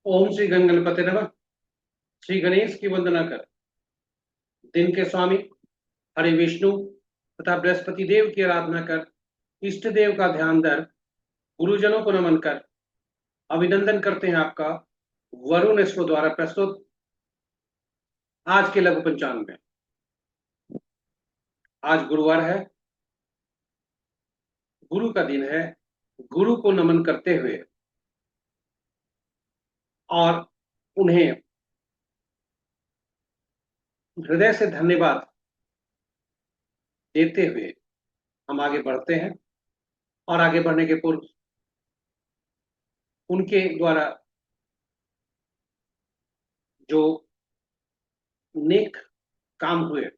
ओम श्री गणपति नमः। श्री गणेश की वंदना कर, दिन के स्वामी हरि विष्णु तथा बृहस्पति देव की आराधना कर, इष्ट देव का ध्यान धर, गुरुजनों को नमन कर, अभिनंदन करते हैं आपका वरुण इसको द्वारा प्रस्तुत आज के लघु पंचांग में। आज गुरुवार है, गुरु का दिन है। गुरु को नमन करते हुए और उन्हें हृदय से धन्यवाद देते हुए हम आगे बढ़ते हैं। और आगे बढ़ने के पूर्व उनके द्वारा जो नेक काम हुए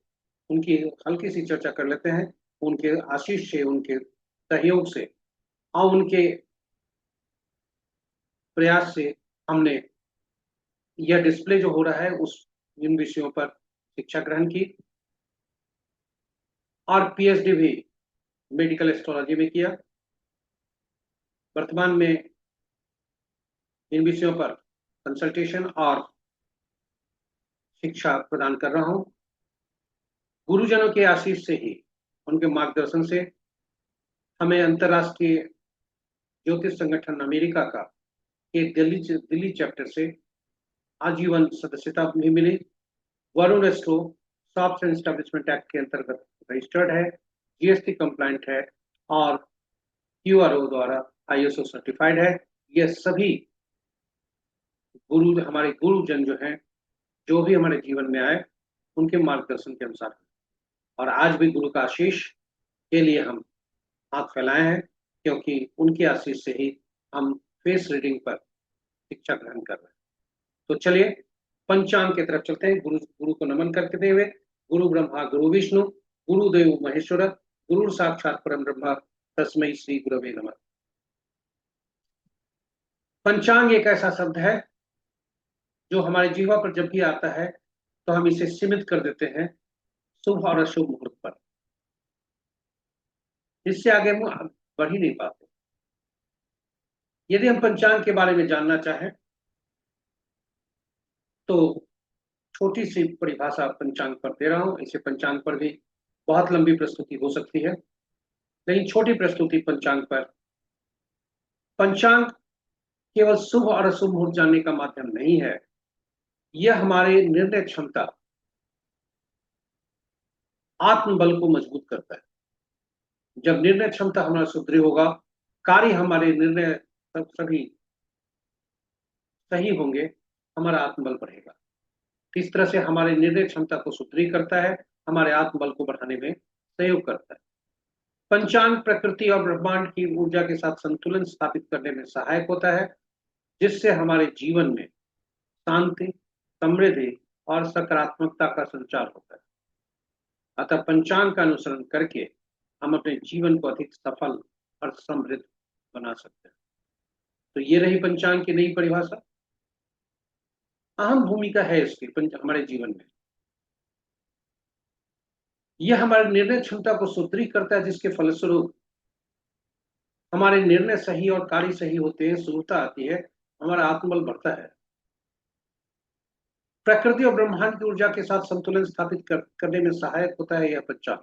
उनकी हल्की सी चर्चा कर लेते हैं। उनके आशीष से, उनके सहयोग से और उनके प्रयास से हमने यह डिस्प्ले जो हो रहा है उस इन विषयों पर शिक्षा ग्रहण की और पीएचडी भी मेडिकल एस्ट्रोलॉजी में किया। वर्तमान में इन विषयों पर कंसल्टेशन और शिक्षा प्रदान कर रहा हूं। गुरुजनों के आशीष से ही, उनके मार्गदर्शन से हमें अंतर्राष्ट्रीय ज्योतिष संगठन अमेरिका का एक दिल्ली चैप्टर से आजीवन सदस्यता भी मिली। Varun Astro Soft and establishment act के अंतर्गत रजिस्टर्ड है, जीएसटी कंप्लाइंट है और क्यूआरओ द्वारा आईएसओ सर्टिफाइड है। ये सभी गुरु, हमारे गुरुजन जो हैं, जो भी हमारे जीवन में आए उनके मार्गदर्शन के अनुसार। और आज भी गुरु का आशीष के लिए हम हाथ फैलाए हैं, क्योंकि उनके आशीष से ही हम फेस रीडिंग पर शिक्षा ग्रहण कर रहे हैं। तो चलिए पंचांग की तरफ चलते हैं। गुरु गुरु को नमन करते हुए, गुरु ब्रह्मा गुरु विष्णु गुरुदेव महेश्वर गुरु साक्षात परम ब्रह्म तस्मै श्री गुरवे नमः। पंचांग एक ऐसा शब्द है जो हमारे जीवा पर जब भी आता है तो हम इसे सीमित कर देते हैं शुभ और अशुभ मुहूर्त पर। इससे आगे हम बढ़ ही नहीं पाते। यदि हम पंचांग के बारे में जानना चाहें तो छोटी सी परिभाषा पंचांग पर दे रहा हूं। इसे पंचांग पर भी बहुत लंबी प्रस्तुति हो सकती है, लेकिन छोटी प्रस्तुति पंचांग पर। पंचांग केवल शुभ और अशुभ मुहूर्त जानने का माध्यम नहीं है, यह हमारे निर्णय क्षमता, आत्मबल को मजबूत करता है। जब निर्णय क्षमता हमारा सुदृढ़ होगा, कार्य हमारे निर्णय सभी सही होंगे, हमारा आत्मबल बढ़ेगा। इस तरह से हमारे निर्णय क्षमता को सुदृढ़ करता है, हमारे आत्मबल को बढ़ाने में सहयोग करता है। पंचांग प्रकृति और ब्रह्मांड की ऊर्जा के साथ संतुलन स्थापित करने में सहायक होता है, जिससे हमारे जीवन में शांति, समृद्धि और सकारात्मकता का संचार होता है। अतः पंचांग का अनुसरण करके हम अपने जीवन को अधिक सफल और समृद्ध बना सकते हैं। तो ये रही पंचांग की नई परिभाषा। अहम भूमिका है इसकी हमारे जीवन में। यह हमारे निर्णय क्षमता को सुदृढ़ करता है, जिसके फलस्वरूप हमारे निर्णय सही और कार्य सही होते हैं, शुद्धता आती है, हमारा आत्मबल बढ़ता है। प्रकृति और ब्रह्मांड की ऊर्जा के साथ संतुलन स्थापित करने में सहायक होता है यह पंचांग,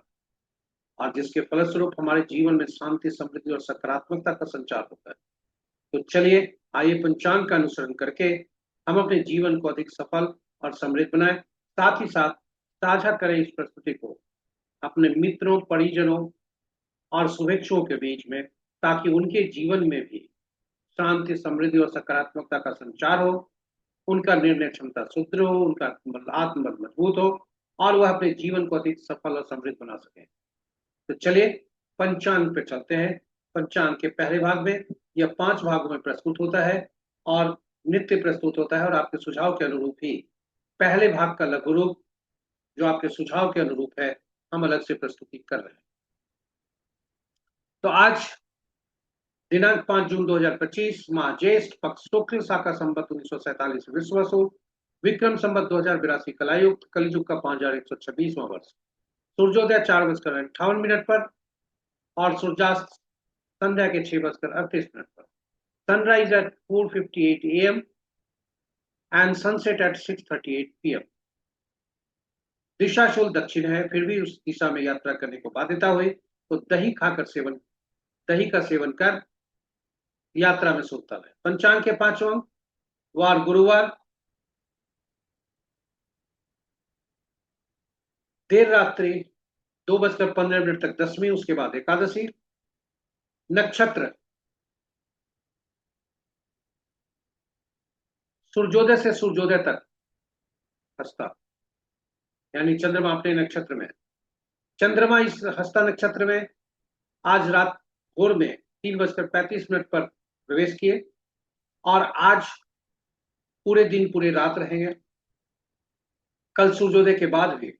और जिसके फलस्वरूप हमारे जीवन में शांति, समृद्धि और सकारात्मकता का संचार होता है। तो चलिए आइए पंचांग का अनुसरण करके हम अपने जीवन को अधिक सफल और समृद्ध बनाएं। साथ ही साथ साझा करें इस प्रस्तुति को अपने मित्रों, परिजनों और शुभेच्छुओं के बीच में, ताकि उनके जीवन में भी शांति, समृद्धि और सकारात्मकता का संचार हो, उनका निर्णय क्षमता सुदृढ़ हो, उनका आत्मबल मजबूत हो और वह अपने जीवन को अधिक सफल और समृद्ध बना सके। तो चलिए पंचांग पे चलते हैं। पंचांग के पहले भाग में यह 5 भागों में प्रस्तुत होता है और नित्य प्रस्तुत होता है, और आपके सुझाव के अनुरूप ही पहले भाग का लघु रूप जो आपके सुझाव के अनुरूप है हम अलग से प्रस्तुति कर रहे हैं। तो आज दिनांक 5 जून 2025, माह ज्येष्ठ, पक्ष शुक्ल, शाका संवत 1947 विश्वासु, विक्रम संवत 2082 कलायुक्त, कलयुग का 5126वां वर्ष। सूर्योदय 4:58 पर और सूर्यास्त संध्या के 6:38 पर। Sunrise at 4:58 AM and sunset at 6:38 p.m. दिशा शुल्क दक्षिण है, फिर भी उस दिशा में यात्रा करने को बाध्यता हुई तो दही का सेवन कर यात्रा में शुभता है। पंचांग के 5वां अंक, वार गुरुवार, देर रात्रि 2:15 तक दसवीं, उसके बाद एकादशी। नक्षत्र सूर्योदय से सूर्योदय तक हस्ता, यानी चंद्रमा अपने नक्षत्र में। चंद्रमा इस हस्ता नक्षत्र में आज रात भोर में 3:35 पर प्रवेश किए और आज पूरे दिन पूरे रात रहेंगे। कल सूर्योदय के बाद भी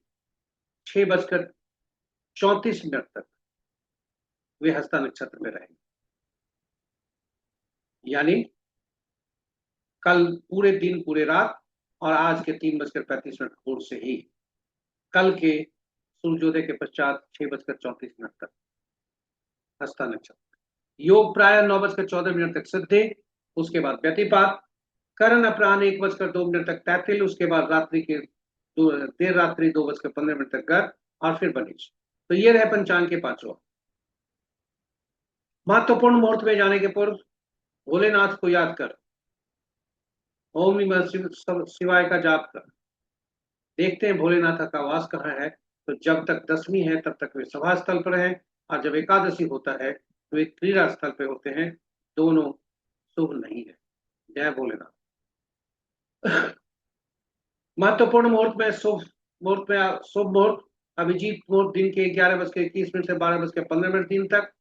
6:34 तक वे हस्ता नक्षत्र में रहेंगे, यानी कल पूरे दिन पूरे रात और आज के 3:35 भोर से ही कल के सूर्योदय के पश्चात 6:34 तक हस्ता नक्षत्र। योग प्राय 9:14 तक सिद्धि, उसके बाद व्यतिपात। करण अपराह्न 1:02 तक तैतिल, उसके बाद देर रात्रि 2:15 तक गर्भ और फिर बनीज। तो ये रहे पंचांग के 5वां। महत्वपूर्ण मुहूर्त में जाने के पूर्व भोलेनाथ को याद कर ओम नमः शिवाय का जाप कर। देखते हैं भोलेनाथ का वास कहाँ है। तो जब तक दसवीं है तब तक वे सभा स्थल पर हैं और जब एकादशी होता है तो वे क्रीड़ा स्थल पर होते हैं। दोनों शुभ नहीं है। जय भोलेनाथ। महत्वपूर्ण मुहूर्त में शुभ मुहूर्त अभिजीत मुहूर्त दिन के 11:21 से 12:15 दिन तक।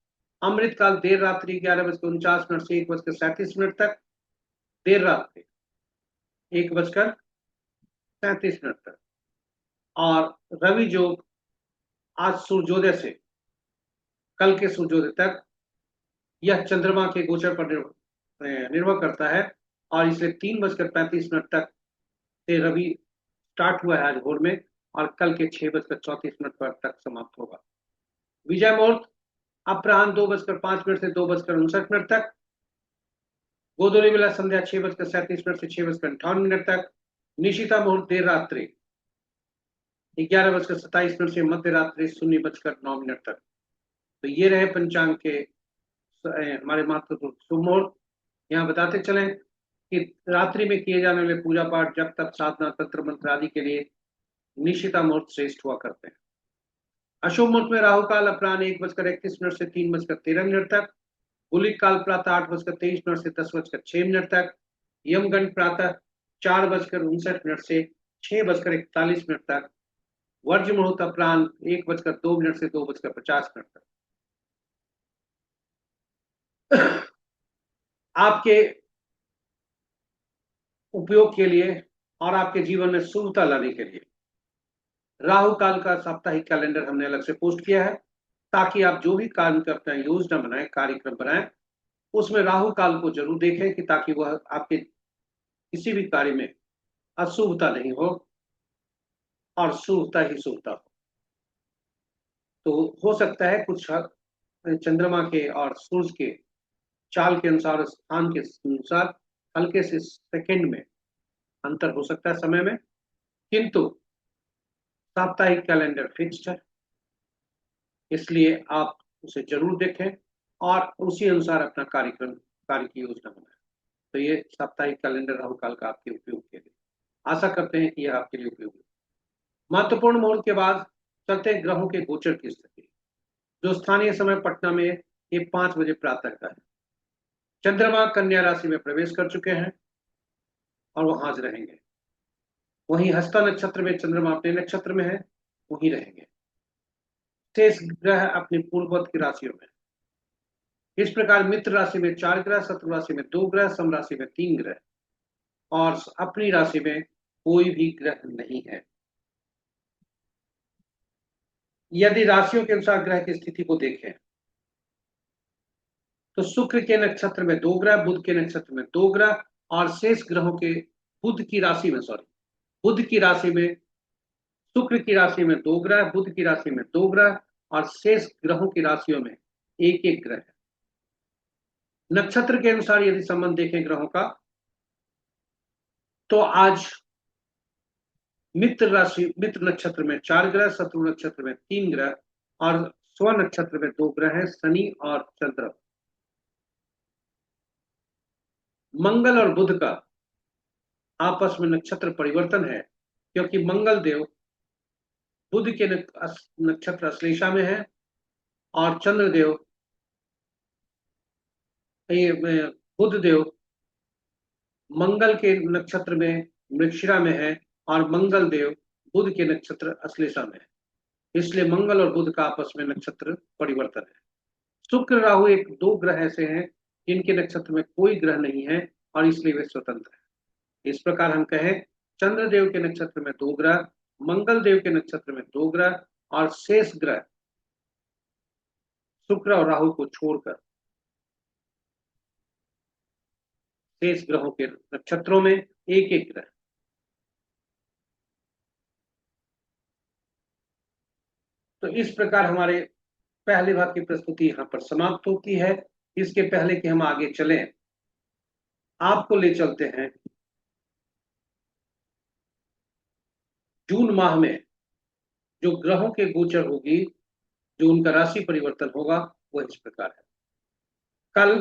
अमृत काल देर रात्रि 11:49 से 1:37 तक। देर रात्रि 1:37 तक। और रवि योग आज सूर्योदय से कल के सूर्योदय तक, यह चंद्रमा के गोचर पर निर्भर करता है और इसलिए 3:35 तक से रवि स्टार्ट हुआ है आज भोर में और कल के 6:34 पर तक समाप्त होगा। विजय मुहूर्त अपराह्न 2:05 से 2:59 तक। गोधूली बेला संध्या 6:37 से 6:58 तक। निशिता मुहूर्त देर रात्रि 11:27 से मध्य रात्रि 0:09 तक। तो ये रहे पंचांग के हमारे महत्वपूर्ण शुभ मुहूर्त। यहाँ बताते चलें कि रात्रि में किए जाने वाले पूजा पाठ, जब तक साधना, तंत्र मंत्र आदि के लिए निशिता मुहूर्त श्रेष्ठ हुआ करते हैं। अशुभ मुहूर्त में राहु काल अपराह्न 1:31 से 3:13 तक। गुलिक काल प्रातः 8:23 से 10:06 तक। यमगंड प्रातः 4:59 से 6:41 तक। वर्ज मुहूर्त अपराह्न 1:02 से 2:50 तक। आपके उपयोग के लिए और आपके जीवन में शुभता लाने के लिए राहु काल का साप्ताहिक कैलेंडर हमने अलग से पोस्ट किया है, ताकि आप जो भी काम करते हैं, योजना बनाएं, कार्यक्रम बनाएं, उसमें राहु काल को जरूर देखें कि ताकि वह आपके किसी भी कार्य में अशुभता नहीं हो और शुभता ही शुभता हो। तो हो सकता है कुछ चंद्रमा के और सूर्य के चाल के अनुसार, स्थान के अनुसार हल्के से सेकंड में अंतर हो सकता है समय में, किंतु साप्ताहिक कैलेंडर फिक्स्ड है, इसलिए आप उसे जरूर देखें और उसी अनुसार अपना कार्य की योजना बनाएं। तो ये साप्ताहिक कैलेंडर राहु काल का आपके उपयोग के लिए, आशा करते हैं कि यह आपके लिए उपयोगी। महत्वपूर्ण मुहूर्त के बाद चलते हैं ग्रहों के गोचर की स्थिति, जो स्थानीय समय पटना में ये 5 बजे प्रातः का है। चंद्रमा कन्या राशि में प्रवेश कर चुके हैं और वहां आज रहेंगे। वहीं हस्ता नक्षत्र में चंद्रमा अपने नक्षत्र में है, वहीं रहेंगे। शेष ग्रह अपनी पूर्ववत की राशियों में। इस प्रकार मित्र राशि में 4 ग्रह, शत्रु राशि में 2 ग्रह, सम राशि में 3 ग्रह और अपनी राशि में कोई भी ग्रह नहीं है। यदि राशियों के अनुसार ग्रह की स्थिति को देखें तो शुक्र के नक्षत्र में 2 ग्रह, बुध के नक्षत्र में 2 ग्रह और शेष ग्रहों के बुध की राशि में शुक्र की राशि में 2 ग्रह, बुध की राशि में 2 ग्रह और शेष ग्रहों की राशियों में एक एक ग्रह है। नक्षत्र के अनुसार यदि संबंध देखें ग्रहों का तो आज मित्र नक्षत्र में 4 ग्रह, शत्रु नक्षत्र में 3 ग्रह और स्व नक्षत्र में 2 ग्रह हैं, शनि और चंद्र। मंगल और बुध का आपस में नक्षत्र परिवर्तन है, क्योंकि मंगल देव बुध के नक्षत्र अश्लेषा में है और चंद्रदेव बुध देव मंगल के नक्षत्र में मृगशिरा में है और मंगल देव बुध के नक्षत्र अश्लेषा में है। इसलिए मंगल और बुध का आपस में नक्षत्र परिवर्तन है। शुक्र राहु एक 2 ग्रह ऐसे हैं जिनके नक्षत्र में कोई ग्रह नहीं है और इसलिए वे स्वतंत्र है। इस प्रकार हम कहें, चंद्रदेव के नक्षत्र में 2 ग्रह, मंगल देव के नक्षत्र में 2 ग्रह और शेष ग्रह शुक्र और राहु को छोड़कर शेष ग्रहों के नक्षत्रों में एक एक ग्रह। तो इस प्रकार हमारे पहले भाग की प्रस्तुति यहाँ पर समाप्त होती है। इसके पहले कि हम आगे चलें, आपको ले चलते हैं जून माह में जो ग्रहों के गोचर होगी, जो उनका राशि परिवर्तन होगा, वो इस प्रकार है। कल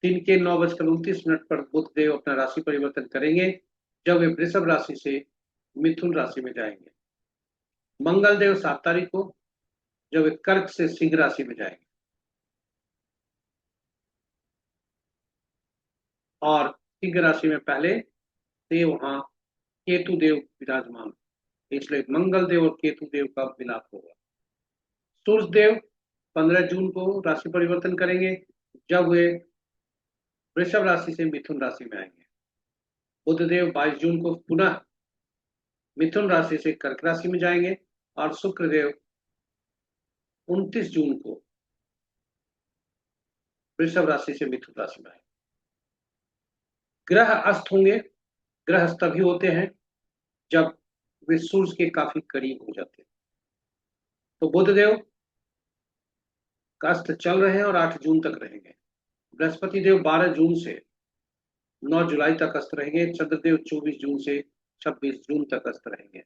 दिन के 9:29 पर बुध देव अपना राशि परिवर्तन करेंगे, जब वे वृषभ राशि से मिथुन राशि में जाएंगे। मंगल देव 7 तारीख को जब वे कर्क से सिंह राशि में जाएंगे और सिंह राशि में पहले देव वहां केतु देव विराजमान, इसलिए मंगल देव और केतु देव का मिलाप होगा। सूर्य देव 15 जून को राशि परिवर्तन करेंगे, जब वे वृषभ राशि से मिथुन राशि में आएंगे। बुध देव 22 जून को पुनः मिथुन राशि से कर्क राशि में जाएंगे और शुक्र देव 29 जून को वृषभ राशि से मिथुन राशि में आएंगे। ग्रह अस्त होंगे। ग्रह अस्त तभी होते हैं जब वे सूर्य के काफी करीब हो जाते हैं। तो बुध देव का अस्त चल रहे हैं और 8 जून तक रहेंगे। बृहस्पति देव 12 जून से 9 जुलाई तक अस्त रहेंगे। चंद्रदेव 24 जून से 26 जून तक अस्त रहेंगे।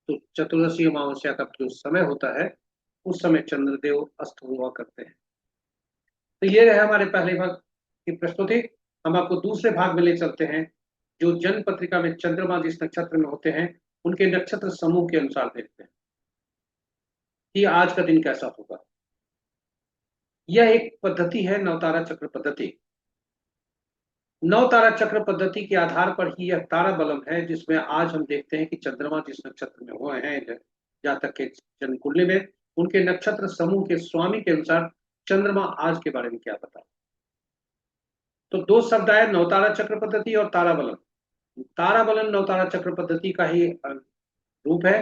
तो चतुर्दशी अमावस्या का जो समय होता है, उस समय चंद्रदेव अस्त हुआ करते हैं। तो ये रहे हमारे पहले भाग की प्रस्तुति। हम आपको दूसरे भाग में ले चलते हैं, जो जन्म पत्रिका में चंद्रमा जिस नक्षत्र में होते हैं, उनके नक्षत्र समूह के अनुसार देखते हैं कि आज का दिन कैसा होगा। यह एक पद्धति है, नवतारा चक्र पद्धति। नवतारा चक्र पद्धति के आधार पर ही यह तारा बलम है, जिसमें आज हम देखते हैं कि चंद्रमा जिस नक्षत्र में हुए हैं, जातक के जन्म कुंडली में उनके नक्षत्र समूह के स्वामी के अनुसार चंद्रमा आज के बारे में क्या बताए। तो 2 शब्द आए, नवतारा चक्र पद्धति और तारा बलम। तारा बलम नवतारा चक्र पद्धति का ही रूप है।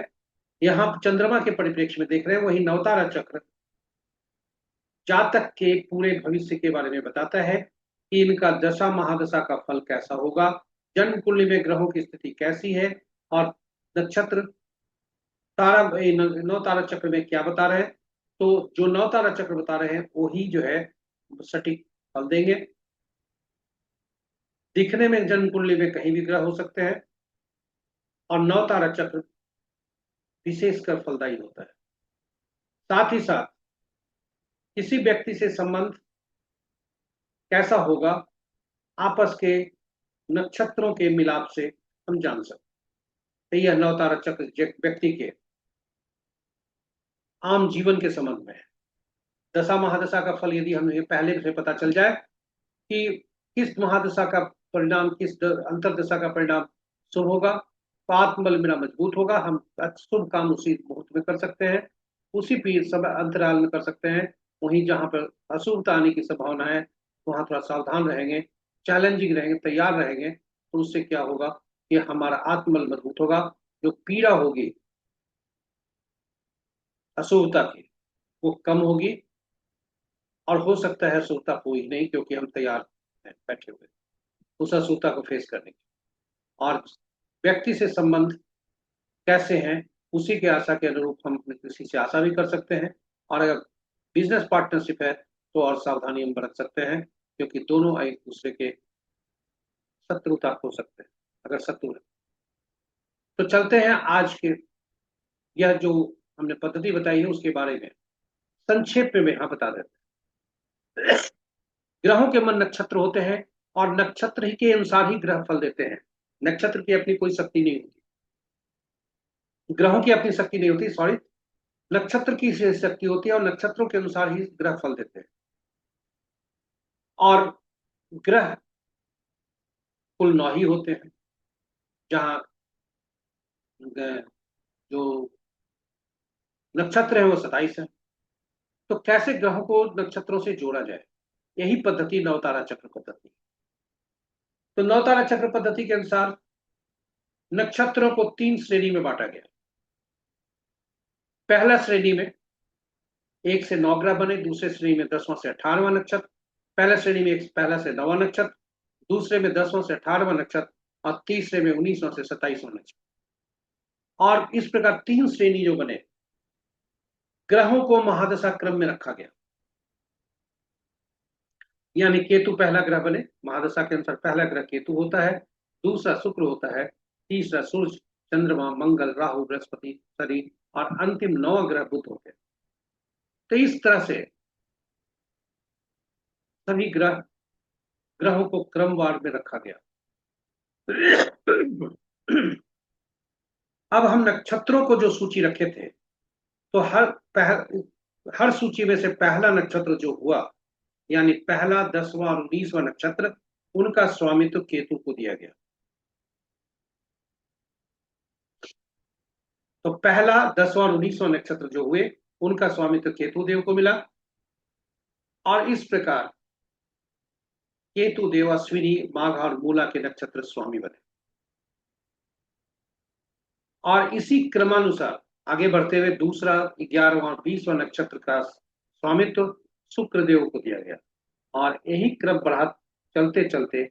यहाँ चंद्रमा के परिप्रेक्ष्य में देख रहे हैं, वही नवतारा चक्र जातक के पूरे भविष्य के बारे में बताता है कि इनका दशा महादशा का फल कैसा होगा, जन्म कुंडली में ग्रहों की स्थिति कैसी है और नक्षत्र तारा नौ तारा चक्र में क्या बता रहे हैं। तो जो 9 तारा चक्र बता रहे हैं वही जो है सटीक फल देंगे। दिखने में जन्म कुंडली में कहीं भी ग्रह हो सकते हैं और 9 तारा चक्र विशेषकर फलदायी होता है। साथ ही साथ किसी व्यक्ति से संबंध कैसा होगा, आपस के नक्षत्रों के मिलाप से हम जान सकते हैं। यह 9 तारा चक्र व्यक्ति के आम जीवन के संबंध में है। दशा महादशा का फल यदि हमें पहले से पता चल जाए कि किस महादशा का परिणाम, किस अंतरदशा का परिणाम शुभ होगा, तो आत्मबल मेरा मजबूत होगा, हम शुभ काम उसी मुहूर्त में कर सकते हैं, उसी पीरियड समय अंतराल में कर सकते हैं। वहीं जहां पर अशुभता आने की संभावना है, वहां थोड़ा सावधान रहेंगे, चैलेंजिंग रहेंगे, तैयार रहेंगे। तो उससे क्या होगा कि हमारा आत्मबल मजबूत होगा, जो पीड़ा होगी अशुभता की वो कम होगी और हो सकता है अशुभता हो ही नहीं, क्योंकि हम तैयार हैं बैठे हुए उस अशुभता को फेस करने की। और व्यक्ति से संबंध कैसे हैं, उसी के आशा के अनुरूप हम किसी से आशा भी कर सकते हैं। और अगर बिजनेस पार्टनरशिप है तो और सावधानी हम बरत सकते हैं, क्योंकि दोनों एक दूसरे के शत्रुता हो सकते हैं अगर शत्रु है। तो चलते हैं आज के, यह जो हमने पद्धति बताई है उसके बारे में संक्षेप में यहाँ बता देते हैं। ग्रहों के मन नक्षत्र होते हैं और नक्षत्र ही के अनुसार ही ग्रह फल देते हैं। नक्षत्र की अपनी कोई शक्ति नहीं होती, ग्रहों की अपनी शक्ति नहीं होती, सॉरी, नक्षत्र की शक्ति होती है और नक्षत्रों के अनुसार ही ग्रह फल देते हैं। और ग्रह कुल 9 ही होते हैं, जहां जो नक्षत्र है वो 27 है। तो कैसे ग्रहों को नक्षत्रों से जोड़ा जाए, यही पद्धति नवतारा चक्र पद्धति। तो नवतारा चक्र पद्धति के अनुसार नक्षत्रों को 3 श्रेणी में बांटा गया। पहला श्रेणी में 1 से 9 ग्रह बने, दूसरे श्रेणी में 10वां से 18वां नक्षत्र, पहला श्रेणी में पहला से 9वां नक्षत्र, दूसरे में 10वां से 18वां नक्षत्र और तीसरे में 19वां से 27वां नक्षत्र। और इस प्रकार 3 श्रेणी जो बने, ग्रहों को महादशा क्रम में रखा गया। यानी केतु पहला ग्रह बने, महादशा के अनुसार पहला ग्रह केतु होता है, दूसरा शुक्र होता है, तीसरा सूर्य, चंद्रमा, मंगल, राहु, बृहस्पति, शनि और अंतिम 9वां ग्रह बुध होते हैं। तो इस तरह से सभी ग्रहों को क्रमवार में रखा गया। अब हम नक्षत्रों को जो सूची रखे थे, तो हर सूची में से पहला नक्षत्र जो हुआ, यानी पहला, 10वां और 19वां नक्षत्र, उनका स्वामित्व केतु को दिया गया। तो पहला, 10वां और 19वां नक्षत्र जो हुए, उनका स्वामित्व केतु देव को मिला। और इस प्रकार केतु देव अश्विनी, माघ और मूला के नक्षत्र स्वामी बने। और इसी क्रमानुसार आगे बढ़ते हुए दूसरा, 11वां और 20वां नक्षत्र का स्वामित्व शुक्र देव को दिया गया। और यही क्रम बढ़ा चलते चलते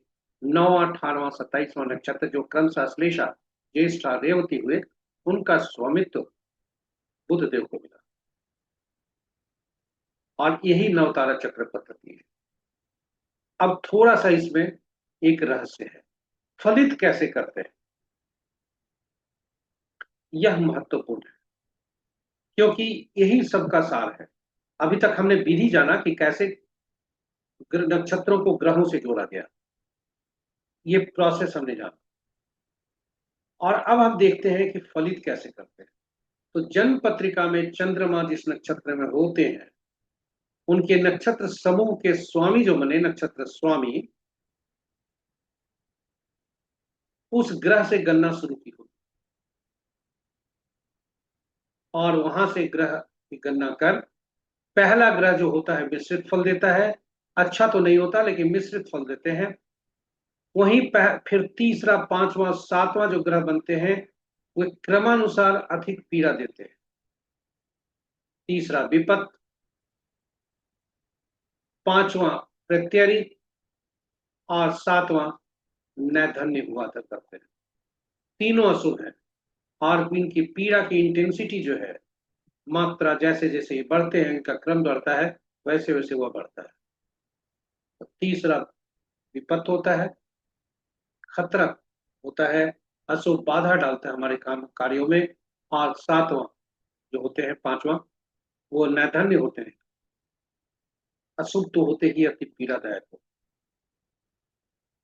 9वां, 18वां, 27वां नक्षत्र जो क्रमशः श्लेषा, ज्येष्ठा, रेवती हुए, उनका स्वामित्व बुध देव को मिला। और यही नवतारा चक्र पद्धति है। अब थोड़ा सा इसमें एक रहस्य है, फलित कैसे करते हैं, यह महत्वपूर्ण है, क्योंकि यही सबका सार है। अभी तक हमने विधि जाना कि कैसे नक्षत्रों को ग्रहों से जोड़ा गया, ये प्रोसेस हमने जाना। और अब हम देखते हैं कि फलित कैसे करते हैं। तो जन्म पत्रिका में चंद्रमा जिस नक्षत्र में होते हैं, उनके नक्षत्र समूह के स्वामी जो बने, नक्षत्र स्वामी, उस ग्रह से गणना शुरू की होती और वहां से ग्रह की गणना कर पहला ग्रह जो होता है मिश्रित फल देता है। अच्छा तो नहीं होता लेकिन मिश्रित फल देते हैं। वहीं फिर तीसरा, 5वां, 7वां जो ग्रह बनते हैं, वे क्रमानुसार अधिक पीड़ा देते हैं। तीसरा विपत, 5वां प्रत्यरि और 7वां नैधन्य हुआ तक करते हैं। तीनों अशुभ है और इनकी पीड़ा की इंटेंसिटी जो है, मात्रा, जैसे जैसे ये बढ़ते हैं, इनका क्रम बढ़ता है, वैसे वैसे वह बढ़ता है। तो तीसरा विपत होता है, खतरा होता है, अशुभ बाधा डालता है हमारे काम कार्यों में। और 7वां जो होते हैं, 5वां, वो नैधन्य होते हैं, अशुभ तो होते ही अति पीड़ादायक हो।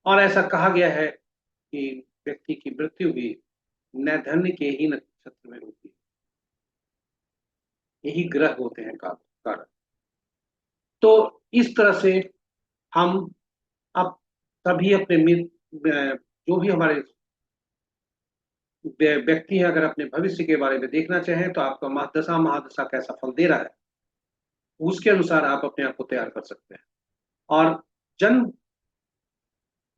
और ऐसा कहा गया है कि व्यक्ति की मृत्यु भी नैधन्य के ही नक्षत्र में होती है। यही ग्रह होते हैं कारण। तो इस तरह से हम अब सभी अपने मित्र, जो भी हमारे व्यक्ति है, अगर अपने भविष्य के बारे में देखना चाहें तो आपका महादशा महादशा कैसा फल दे रहा है, उसके अनुसार आप अपने आप को तैयार कर सकते हैं। और जन्म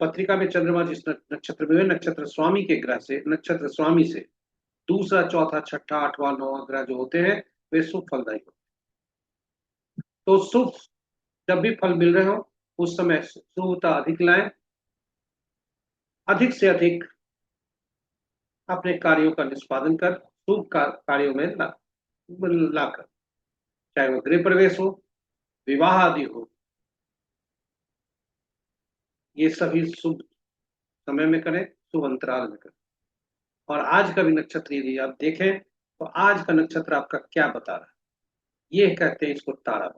पत्रिका में चंद्रमा जिस नक्षत्र में हुए, नक्षत्र स्वामी के ग्रह से, नक्षत्र स्वामी से दूसरा, चौथा, छठा, 8वां, 9वां ग्रह जो होते हैं, वे शुभ फलदायी होते हैं। तो शुभ जब भी फल मिल रहे हो, उस समय शुभता अधिक लाएं, अधिक से अधिक अपने कार्यों का निष्पादन कर शुभ कार्यों में लाकर, चाहे वो गृह प्रवेश हो, विवाह आदि हो, ये सभी शुभ समय में करें, शुभ अंतराल में करें। और आज का भी नक्षत्र यदि आप देखें तो आज का नक्षत्र आपका क्या बता रहा है, ये कहते हैं इसको तारा।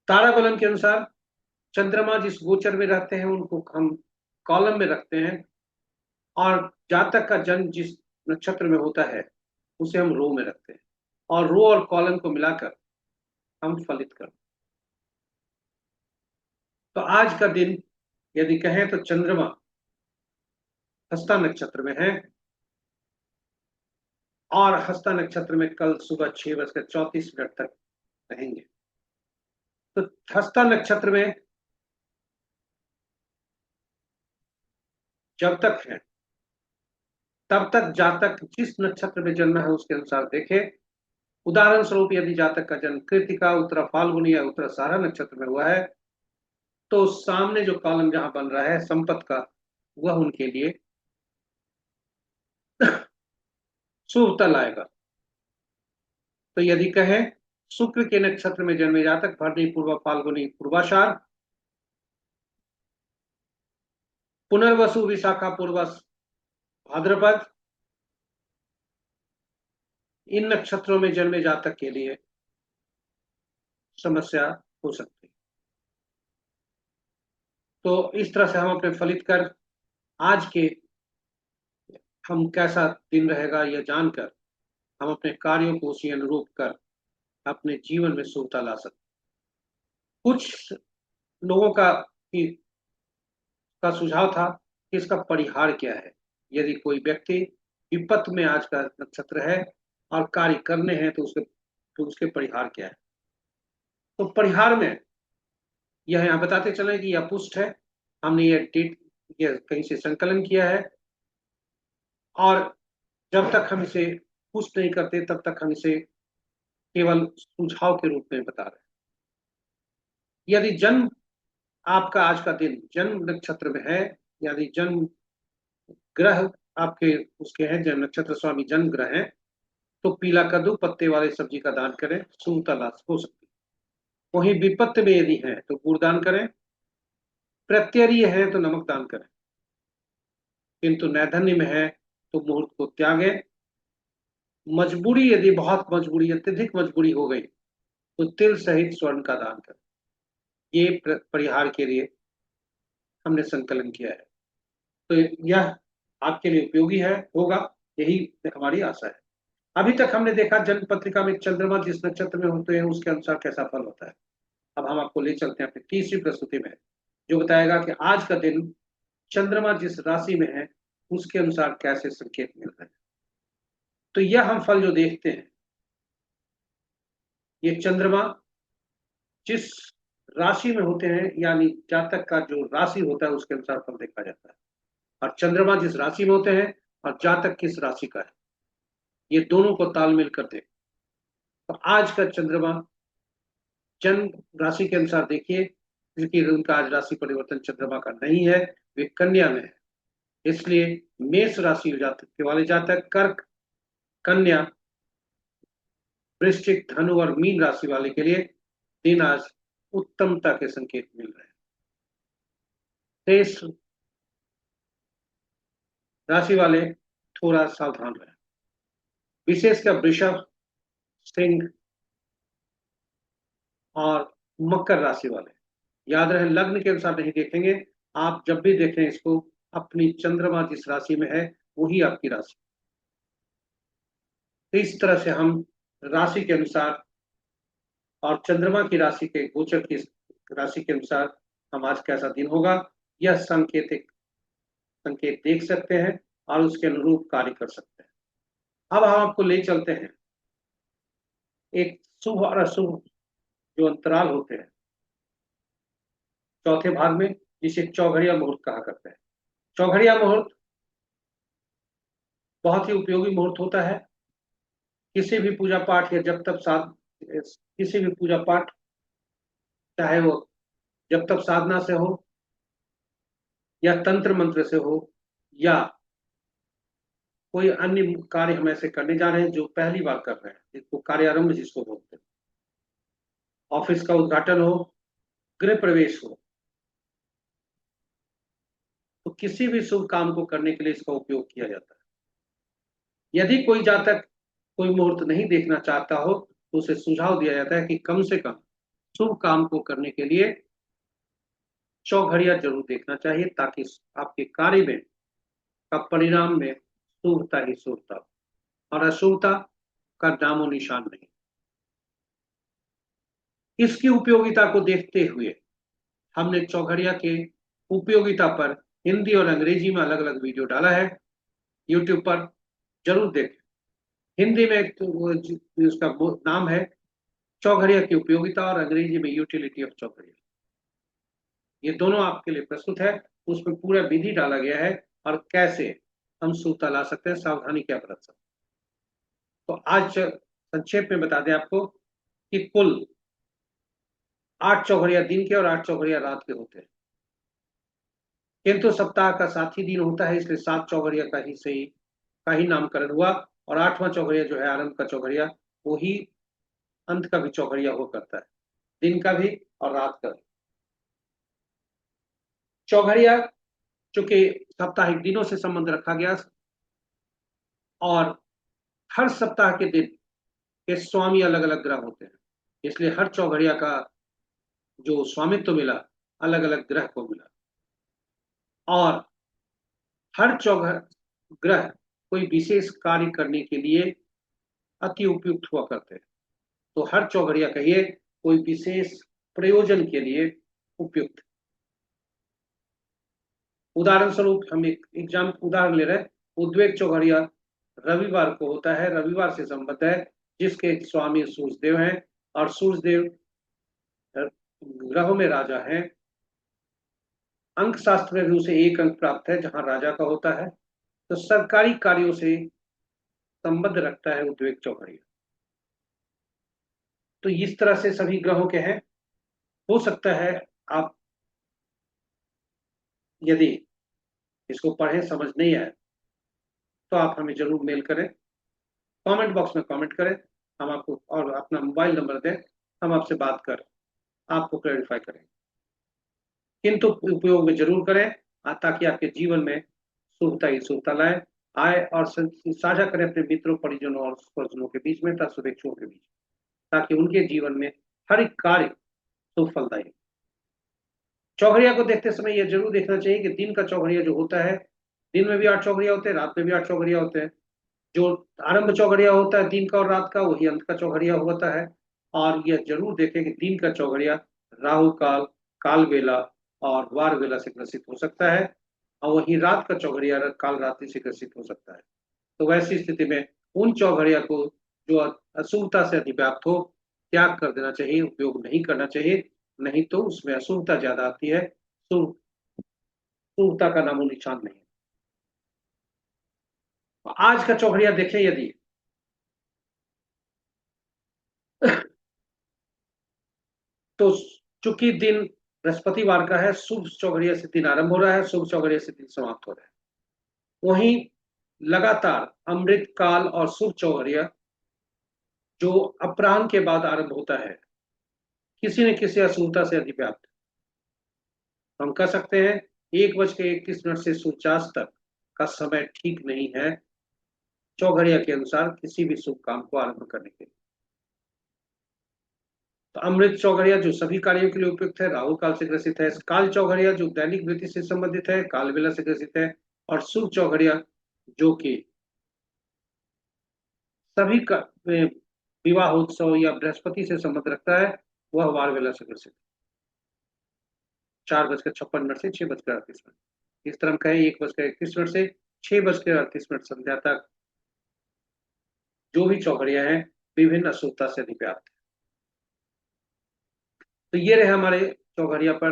तारा बलन के अनुसार चंद्रमा जिस गोचर में रहते हैं उनको हम कॉलम में रखते हैं, और जातक का जन्म जिस नक्षत्र में होता है उसे हम रो में रखते हैं, और रो और कॉलम को मिलाकर हम फलित करते हैं। तो आज का दिन यदि कहें तो चंद्रमा हस्ता नक्षत्र में है, और हस्ता नक्षत्र में कल सुबह 6:34 तक रहेंगे। तो हस्ता नक्षत्र में जब तक है तब तक जातक जिस नक्षत्र में जन्म है उसके अनुसार देखे। उदाहरण स्वरूप यदि जातक का जन्म कृतिका, उत्तरा फाल्गुनी या उत्तराषाढ़ा नक्षत्र में हुआ है तो सामने जो कॉलम जहां बन रहा है संपत का, वह उनके लिए शुभता लाएगा। तो यदि कहें शुक्र के नक्षत्र में जन्मे जातक भरणी, पूर्वा फाल्गुनी, पूर्वाषाढ़, पुनर्वसु, विशाखा, पूर्वा भाद्रपद, इन नक्षत्रों में जन्मे जातक के लिए समस्या हो सकती है। तो इस तरह से हम अपने फलित कर आज के हम कैसा दिन रहेगा यह जानकर हम अपने कार्यों को उसी अनुरूप कर अपने जीवन में शुभता ला सकते। कुछ लोगों का सुझाव था कि इसका परिहार क्या है। यदि कोई व्यक्ति विपत्त में आज का नक्षत्र है और कार्य करने हैं तो उसके परिहार क्या है। तो परिहार में यह यहाँ बताते चले कि यह पुष्ट है, हमने यह कहीं से संकलन किया है, और जब तक हम इसे पुष्ट नहीं करते तब तक हम इसे केवल सुझाव के रूप में बता रहे हैं। यदि जन्म आपका आज का दिन जन्म नक्षत्र में है, यदि जन्म ग्रह आपके उसके हैं, जन्म नक्षत्र स्वामी जन्म ग्रह हैं, तो पीला कद्दू पत्ते वाले सब्जी का दान करें, शुभता लाभ हो सकती है। वहीं विपत्त में यदि है तो गुड़ दान करें, प्रत्यरीय है तो नमक दान करें, किंतु नैधन्य में है तो मुहूर्त को त्यागे। मजबूरी यदि बहुत मजबूरी, अत्यधिक मजबूरी हो गई तो तिल सहित स्वर्ण का दान करें। ये परिहार के लिए हमने संकलन किया है, तो यह आपके लिए उपयोगी है होगा, यही हमारी आशा है। अभी तक हमने देखा जन्म पत्रिका में चंद्रमा जिस नक्षत्र में होते हैं उसके अनुसार कैसा फल होता है। अब हम आपको ले चलते हैं अपनी तीसरी प्रस्तुति में, जो बताएगा कि आज का दिन चंद्रमा जिस राशि में है उसके अनुसार कैसे संकेत मिल रहे हैं। तो यह हम फल जो देखते हैं, ये चंद्रमा जिस राशि में होते हैं, यानी जातक का जो राशि होता है उसके अनुसार फल देखा जाता है। और चंद्रमा जिस राशि में होते हैं और जातक किस राशि का है, ये दोनों को तालमेल कर दे। तो आज का चंद्रमा जन्म राशि के अनुसार देखिए, क्योंकि उनका आज राशि परिवर्तन चंद्रमा का नहीं है, वे कन्या में है। इसलिए मेष राशि जातक के वाले जातक, कर्क, कन्या, वृश्चिक, धनु और मीन राशि वाले के लिए दिन आज उत्तमता के संकेत मिल रहे हैं। शेष राशि वाले थोड़ा सावधान रहे, विशेषकर वृषभ, सिंह और मकर राशि वाले। याद रहे लग्न के अनुसार नहीं देखेंगे, आप जब भी देखें इसको अपनी चंद्रमा जिस राशि में है वही आपकी राशि। तो इस तरह से हम राशि के अनुसार और चंद्रमा की राशि के गोचर की राशि के अनुसार हम आज कैसा दिन होगा यह सांकेतिक संकेत देख सकते हैं और उसके अनुरूप कार्य कर सकते हैं। अब हम आपको ले चलते हैं एक शुभ और अशुभ जो अंतराल होते हैं चौथे भाग में, जिसे चौघड़िया मुहूर्त कहा करते हैं। चौघड़िया मुहूर्त बहुत ही उपयोगी मुहूर्त होता है। किसी भी पूजा पाठ या जब तक साध किसी भी पूजा पाठ, चाहे वो जब तक साधना से हो या तंत्र मंत्र से हो या कोई अन्य कार्य हम ऐसे करने जा रहे हैं जो पहली बार कर रहे हैं, जिसको कार्यारंभ जिसको बोलते हैं, ऑफिस का उद्घाटन हो, गृह प्रवेश हो, तो किसी भी शुभ काम को करने के लिए इसका उपयोग किया जाता है। यदि कोई जातक कोई मुहूर्त नहीं देखना चाहता हो तो उसे सुझाव दिया जाता है कि कम से कम शुभ काम को करने के लिए चौघड़िया जरूर देखना चाहिए, ताकि आपके कार्य में का परिणाम में शुभता ही शुभता हो और अशुभता का नामो निशान नहीं। इसकी उपयोगिता को देखते हुए हमने चौघड़िया के उपयोगिता पर हिंदी और अंग्रेजी में अलग अलग वीडियो डाला है यूट्यूब पर, जरूर देखें। हिंदी में एक तो उसका नाम है चौघड़िया की उपयोगिता और अंग्रेजी में यूटिलिटी ऑफ चौघड़िया। ये दोनों आपके लिए प्रस्तुत है। उसमें पूरा विधि डाला गया है और कैसे हम सूता ला सकते हैं, सावधानी क्या बरत सकते हैं। तो आज संक्षेप में बता दें आपको कि कुल 8 चौघड़िया दिन के और 8 चौघड़िया रात के होते हैं, किंतु सप्ताह का 7 ही दिन होता है, इसलिए 7 चौघड़िया का ही नामकरण हुआ। और 8वां चौघड़िया जो है आरंभ का चौघड़िया, वो ही अंत का भी चौघड़िया हुआ करता है, दिन का भी और रात का भी। चौघड़िया चूंकि साप्ताहिक दिनों से संबंध रखा गया और हर सप्ताह के दिन के स्वामी अलग अलग ग्रह होते हैं, इसलिए हर चौघड़िया का जो स्वामित्व मिला अलग अलग ग्रह को मिला। और हर चौघ ग्रह कोई विशेष कार्य करने के लिए अति उपयुक्त हुआ करते हैं। तो हर चौघड़िया कहिए कोई विशेष प्रयोजन के लिए उपयुक्त। उदाहरण स्वरूप हम एक एग्जाम उदाहरण ले रहे हैं, उद्वेग चौघड़िया रविवार को होता है, रविवार से संबद्ध है, जिसके स्वामी सूर्यदेव हैं और सूर्यदेव ग्रहों में राजा हैं। अंक शास्त्र में भी उसे 1 अंक प्राप्त है जहां राजा का होता है, तो सरकारी कार्यों से संबद्ध रखता है उद्वेग चौघड़िया। तो इस तरह से सभी ग्रहों के हैं। हो सकता है आप यदि इसको पढ़ें समझ नहीं आए तो आप हमें जरूर मेल करें, कमेंट बॉक्स में कमेंट करें, हम आपको और अपना मोबाइल नंबर दें, हम आपसे बात कर आपको क्लैरिफाई करें। किंतु उपयोग में जरूर करें ताकि आपके जीवन में शुभता ही शुभता लाए आए, और साझा करें अपने मित्रों परिजनों और स्वजनों के बीच में, शुभेच्छुओं के बीच, ताकि उनके जीवन में हर एक कार्य शुभ फलदायी। चौघड़िया को देखते समय यह जरूर देखना चाहिए कि दिन का चौघड़िया जो होता है, दिन में भी 8 चौघड़िया होते हैं, रात में भी 8 चौघड़िया होते हैं। जो आरंभ चौघड़िया होता है दिन का और रात का, वही अंत का चौघड़िया होता है। और यह जरूर देखें कि दिन का चौघड़िया राहु काल, काल बेला और वार बेला से ग्रसित हो सकता है, और वही रात का चौघड़िया काल रात्रि से ग्रसित हो सकता है। तो वैसी स्थिति में उन चौघड़िया को जो अशुभता से अधिव्याप्त हो त्याग कर देना चाहिए, उपयोग नहीं करना चाहिए, नहीं तो उसमें अशुभता ज्यादा आती है, शुभता का नामो निशान नहीं। आज का चौघड़िया देखें यदि तो चूंकि दिन बृहस्पतिवार का है, शुभ चौघड़िया से दिन आरंभ हो रहा है, शुभ चौघड़िया से दिन समाप्त हो रहा है। वहीं लगातार अमृत काल और शुभ चौघड़िया जो अपराह्न के बाद आरंभ होता है, किसी न किसी अशुभता से अधिव्याप्त। हम कह सकते हैं 1:31 से सूर्यास्त तक का समय ठीक नहीं है चौघड़िया के अनुसार किसी भी शुभ काम को आरंभ करने के लिए। तो अमृत चौघड़िया जो सभी कार्यों के लिए उपयुक्त है, राहु काल से ग्रसित है। काल चौघड़िया जो दैनिक वृत्ति से संबंधित है, काल बेला से ग्रसित है। और शुभ चौघड़िया जो कि सभी का विवाह उत्सव या बृहस्पति से संबंध रखता है, वह वार बेला से ग्रसित है। 4:56 से 6:38। इस तरह कहें 1:31 से 6:38 संध्या तक जो भी चौघड़िया हैं विभिन्न अशुभता से अधिव्याप्त है। तो ये रहे हमारे चौघड़िया पर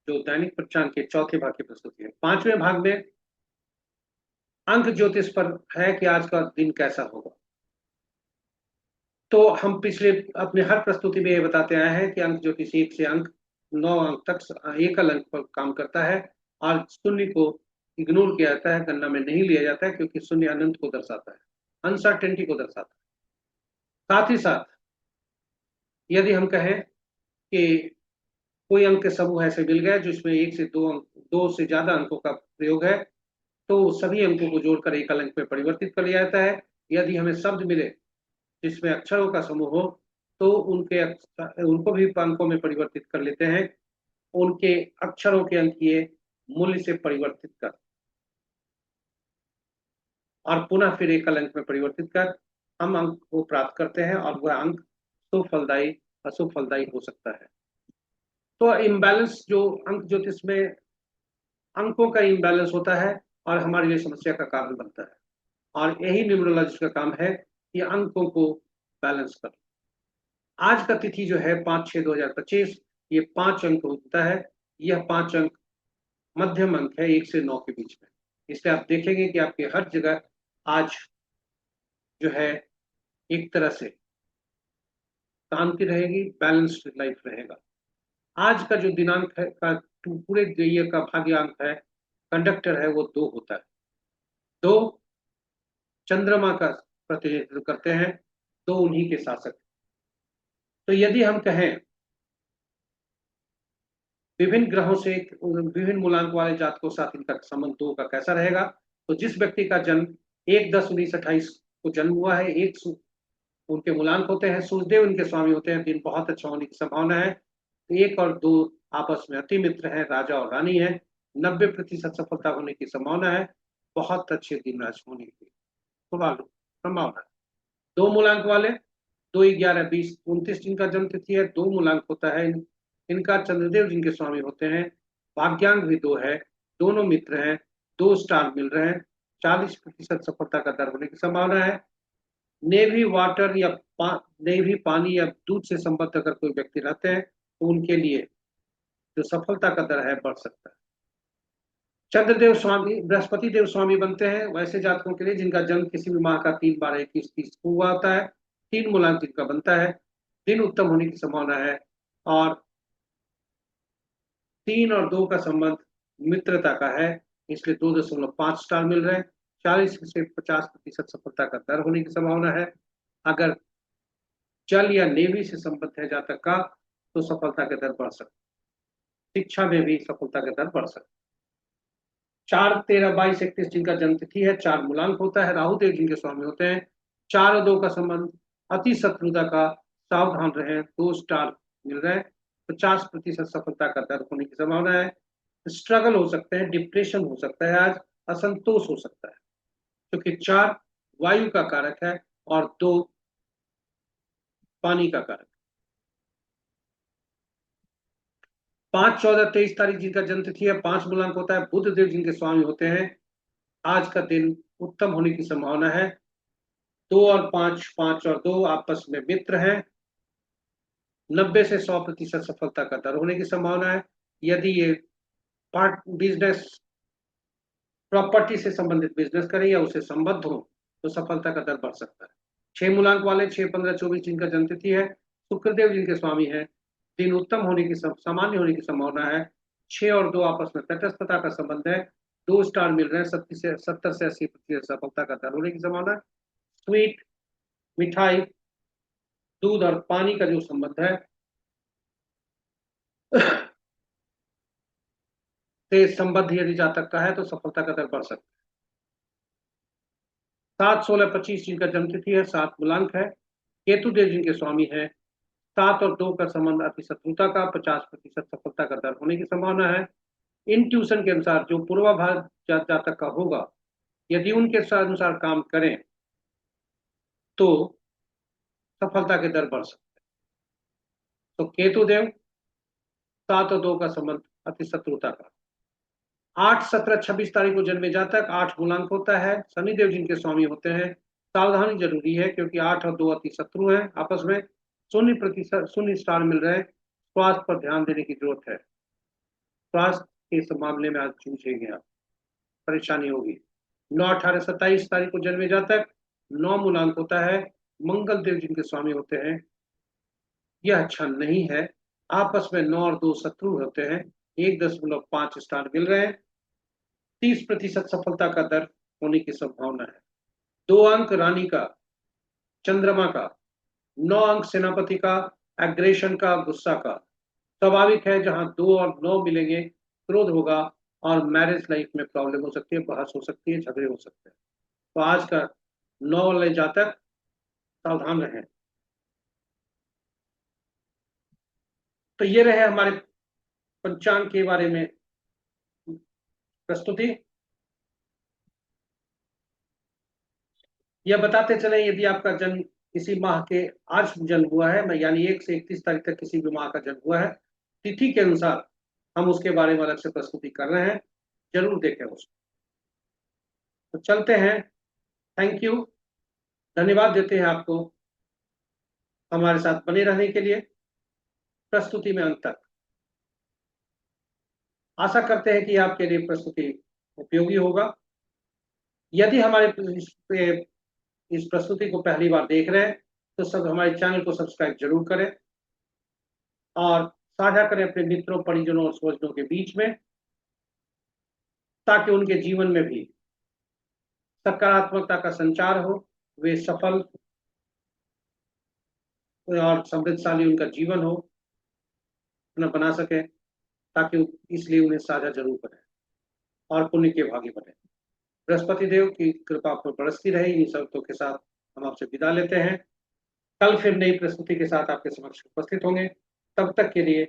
जो दैनिक पंचांग के चौथे भाग की प्रस्तुति है। 5वें भाग में अंक ज्योतिष पर है कि आज का दिन कैसा होगा। तो हम पिछले अपने हर प्रस्तुति में ये बताते आए हैं कि अंक ज्योतिष 1 से अंक 9 अंक तक एकल अंक पर काम करता है और शून्य को इग्नोर किया जाता है, गणना में नहीं लिया जाता है, क्योंकि शून्य अनंत को दर्शाता है, अनसर्टेनिटी को दर्शाता है। साथ ही साथ यदि हम कहें कि कोई अंक के समूह ऐसे मिल गए जिसमें 1 से 2 अंक दो से ज्यादा अंकों का प्रयोग है तो सभी अंकों को जोड़कर एकल अंक में परिवर्तित कर लिया जाता है। यदि हमें शब्द मिले जिसमें अक्षरों का समूह हो तो उनको भी अंकों में परिवर्तित कर लेते हैं, उनके अक्षरों के अंकीय मूल्य से परिवर्तित कर और पुनः फिर एकल अंक में परिवर्तित कर हम अंक को प्राप्त करते हैं और वह अंक सुफलदायी असुफलदायी हो सकता है। तो इम्बैलेंस जो अंक ज्योतिष में अंकों का इम्बैलेंस होता है और हमारे लिए समस्या का कारण बनता है, और यही न्यूमरोलॉजिस्ट का काम है कि अंकों को बैलेंस कर। आज का तिथि जो है 5/6/2025, ये 5 अंक होता है। यह 5 अंक मध्यम अंक है 1 से 9 के बीच में, इसलिए आप देखेंगे कि आपके हर जगह आज जो है एक तरह से शांति रहेगी, बैलेंस्ड लाइफ रहेगा। आज का जो दिनांक है का पूरे ईयर का भाग्यांक है, कंडक्टर है, वो 2 होता है। 2 चंद्रमा का प्रतिनिधित्व करते हैं, 2 उन्हीं के शासक। तो यदि हम कहें विभिन्न ग्रहों से विभिन्न मूलांक वाले जातकों के साथ इनका संबंध 2 का कैसा रहेगा, तो जिस व्यक्ति का जन्म 1/10/1928 को जन्म हुआ है, उनके मूलांक होते हैं, सूर्यदेव इनके स्वामी होते हैं, दिन बहुत अच्छा होने की संभावना है। 1 और 2 आपस में अति मित्र हैं, राजा और रानी है, 90% सफलता होने की संभावना है, बहुत अच्छे दिन राज होने की संभावना है। 2 मूलांक वाले 2/11/2029 जिनका जन्म तिथि है, 2 मूलांक होता है इनका, चंद्रदेव जिनके स्वामी होते हैं, भाग्यांक भी 2 है, दोनों मित्र हैं, 2 स्टार मिल रहे हैं, 40% सफलता का दर होने की संभावना है। नेवी वाटर या नेवी पानी या दूध से संबद्ध अगर कोई व्यक्ति रहते हैं तो उनके लिए जो सफलता का दर है बढ़ सकता है। चंद्रदेव स्वामी बृहस्पति देव स्वामी बनते हैं वैसे जातकों के लिए जिनका जन्म किसी भी माह का 3/12/21 को हुआ होता है, 3 मूलांक जिनका बनता है, दिन उत्तम होने की संभावना है, और 3 और 2 का संबंध मित्रता का है, इसलिए 2.5 स्टार मिल रहे हैं, 40 से 50% सफलता का दर होने की संभावना है। अगर जल या नेवी से संबद्ध है जातक का तो सफलता का दर बढ़ सकता है, शिक्षा में भी सफलता का दर बढ़ सकता है। 4/13/22/31 जिनका जन्म तिथि है, 4 मूलांक होता है, राहु देव जिनके स्वामी होते हैं, 4 और 2 का संबंध अति शत्रुता का, सावधान रहें, 2 स्टार मिल रहे हैं, 50% सफलता का दर होने की संभावना है। स्ट्रगल हो सकते हैं, डिप्रेशन हो सकता है, आज असंतोष हो सकता है, क्योंकि 4 वायु का कारक है और 2 पानी का कारक। 5/14/23 जिनका जन्म तिथि है, 5 मूलांक होता है, बुध देव जिनके स्वामी होते हैं, आज का दिन उत्तम होने की संभावना है। 2 और 5, 5 और 2 आपस में मित्र हैं, 90 से 100% सफलता का दर होने की संभावना है। यदि ये पार्ट बिजनेस प्रॉपर्टी से संबंधित बिजनेस करें या उसे संबद्ध हो तो सफलता का दर बढ़ सकता है। 6 मूलांक वाले 6/15/24 जिनका जन्म तिथि है, शुक्रदेव जिनके स्वामी है, दिन उत्तम होने की सामान्य होने की संभावना है। 6 और 2 आपस में तटस्थता का संबंध है, 2 स्टार मिल रहे हैं, 70 से 80% सफलता का दर होने की संभावना है। स्वीट मिठाई दूध और पानी का जो संबंध है से संबद्ध यदि जातक का है तो सफलता का दर बढ़ सकता है। 7/16/25 जिनका जन्म तिथि है, 7 मूलांक है, केतु देव जिनके स्वामी है, 7 और 2 का संबंध अति शत्रुता का, 50% सफलता का दर होने की संभावना है। इन ट्यूशन के अनुसार जो पूर्वाभास जातक का होगा, यदि उनके अनुसार काम करें तो सफलता के दर बढ़ सकते हैं। तो केतु देव 7 और 2 का संबंध अति शत्रुता का। 8/17/26 को जन्मे जातक, 8 मूलांक होता है, शनिदेव जिनके स्वामी होते हैं, सावधानी जरूरी है क्योंकि 8 और 2 अति शत्रु हैं आपस में, 0% स्टार मिल रहे हैं, स्वास्थ्य पर ध्यान देने की जरूरत है, स्वास्थ्य के मामले में आज जूझेंगे आप, परेशानी होगी। 9/18/27 को जन्मे जातक, 9 मूलांक होता है, मंगल देव जिनके स्वामी होते हैं, यह अच्छा नहीं है, आपस में 9 और 2 शत्रु होते हैं, 1.5 स्टार मिल रहे हैं, 30% सफलता का दर होने की संभावना है। 2 अंक रानी का, चंद्रमा का, 9 अंक सेनापति का, एग्रेशन का, गुस्सा का। स्वाभाविक है जहां 2 और 9 मिलेंगे क्रोध होगा, और मैरिज लाइफ में प्रॉब्लम हो सकती है, बहस हो सकती है, झगड़े हो सकते हैं। तो आज का 9 जातक सावधान रहें। तो ये रहे हमारे पंचांग के बारे में प्रस्तुति। यह बताते चले, यदि आपका जन्म किसी माह के आज जन्म हुआ है, मैं यानी 1 से 31 तारीख तक किसी भी माह का जन्म हुआ है, तिथि के अनुसार हम उसके बारे में अलग से प्रस्तुति कर रहे हैं, जरूर देखें उसको। तो चलते हैं। थैंक यू, धन्यवाद देते हैं आपको हमारे साथ बने रहने के लिए प्रस्तुति में अंत तक। आशा करते हैं कि आपके लिए प्रस्तुति उपयोगी होगा। यदि हमारे इस प्रस्तुति को पहली बार देख रहे हैं तो सब हमारे चैनल को सब्सक्राइब जरूर करें और साझा करें अपने मित्रों, परिजनों और स्वजनों के बीच में, ताकि उनके जीवन में भी सकारात्मकता का संचार हो, वे सफल और समृद्धशाली उनका जीवन हो न बना सके, ताकि इसलिए उन्हें साझा जरूर करें और पुण्य के भागी बने। बृहस्पति देव की कृपा पर बरसती रहे। इन शर्तों के साथ हम आपसे विदा लेते हैं। कल फिर नई प्रस्तुति के साथ आपके समक्ष उपस्थित होंगे। तब तक के लिए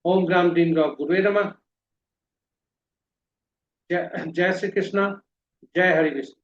ओम ग्राम ड्रीम रॉक गुरुवे नमः। जय श्री कृष्णा, जय हरि विष्णु।